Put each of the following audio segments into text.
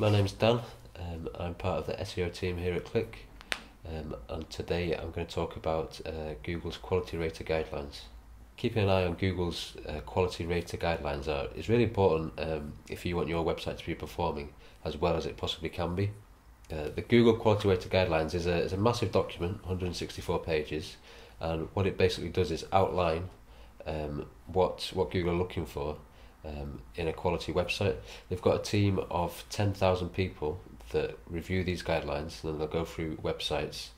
my name's Dan. I'm part of the SEO team here at Click, and today I'm going to talk about Google's Quality Rater Guidelines. Keeping an eye on Google's Quality Rater Guidelines is really important if you want your website to be performing as well as it possibly can be. The Google Quality Rater Guidelines is a massive document, 164 pages, and what it basically does is outline what Google are looking for in a quality website. They've got a team of 10,000 people that review these guidelines, and then they'll go through websites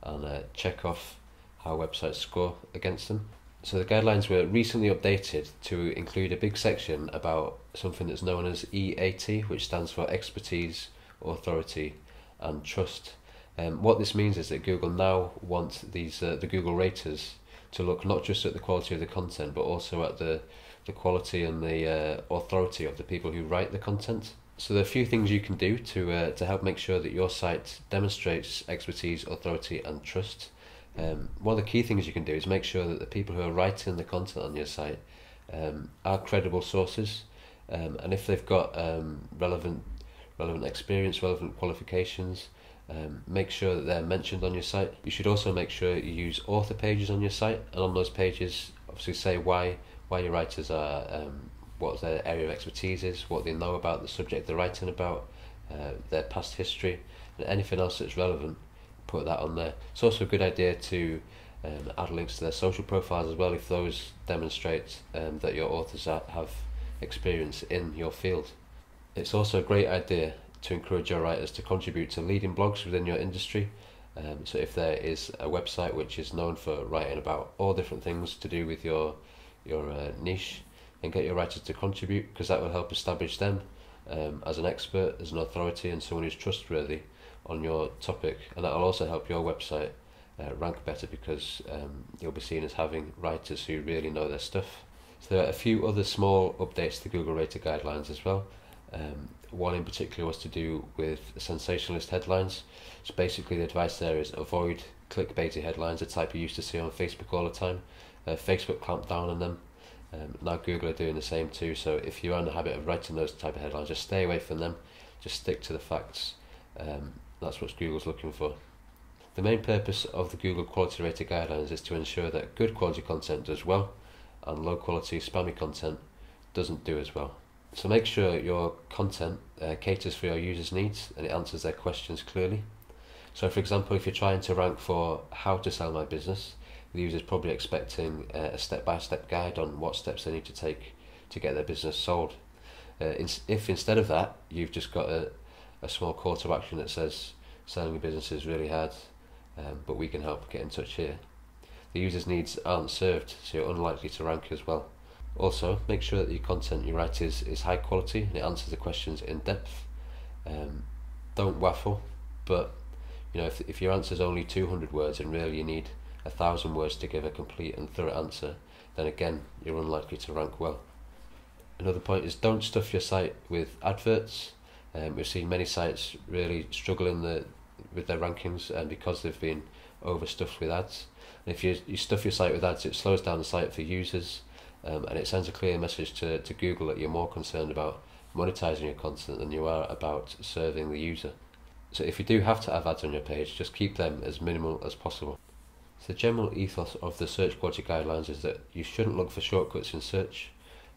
and check off how websites score against them. So the guidelines were recently updated to include a big section about something that's known as EAT, which stands for Expertise, Authority and Trust. What this means is that Google now want these the Google raters to look not just at the quality of the content, but also at the quality and the authority of the people who write the content. So there are a few things you can do to help make sure that your site demonstrates expertise, authority and trust. One of the key things you can do is make sure that the people who are writing the content on your site are credible sources, and if they've got relevant experience, relevant qualifications, make sure that they're mentioned on your site. You should also make sure you use author pages on your site, and on those pages obviously say why your writers are, what their area of expertise is, what they know about the subject they're writing about, their past history, and anything else that's relevant, put that on there. It's also a good idea to add links to their social profiles as well, if those demonstrate that your authors have experience in your field. It's also a great idea to encourage your writers to contribute to leading blogs within your industry. So if there is a website which is known for writing about all different things to do with your niche, and get your writers to contribute, because that will help establish them as an expert, as an authority and someone who's trustworthy on your topic, and that will also help your website rank better, because you'll be seen as having writers who really know their stuff. So there are a few other small updates to Google Rater Guidelines as well. One in particular was to do with sensationalist headlines. So basically the advice there is avoid clickbaity headlines, a type you used to see on Facebook all the time. Facebook clamped down on them. Now Google are doing the same too, so if you're in the habit of writing those type of headlines, just stay away from them, just stick to the facts. That's what Google's looking for. The main purpose of the Google Quality Rater Guidelines is to ensure that good quality content does well and low quality spammy content doesn't do as well. So make sure your content caters for your users' needs and it answers their questions clearly. So for example, if you're trying to rank for how to sell my business, the user's probably expecting a step-by-step guide on what steps they need to take to get their business sold. If instead of that, you've just got a small call to action that says, selling your business is really hard, but we can help, get in touch here, the user's needs aren't served, so you're unlikely to rank as well. Also, make sure that your content you write is high quality and it answers the questions in depth. Don't waffle, but if your answer is only 200 words and really you need 1,000 words to give a complete and thorough answer, then again you're unlikely to rank well. Another point is don't stuff your site with adverts. We've seen many sites really struggling with their rankings because they've been overstuffed with ads. And if you stuff your site with ads, it slows down the site for users, and it sends a clear message to Google that you're more concerned about monetizing your content than you are about serving the user. So if you do have to have ads on your page, just keep them as minimal as possible. So the general ethos of the search quality guidelines is that you shouldn't look for shortcuts in search,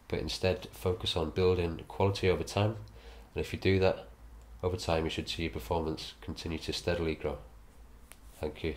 but instead focus on building quality over time. And if you do that, over time you should see your performance continue to steadily grow. Thank you.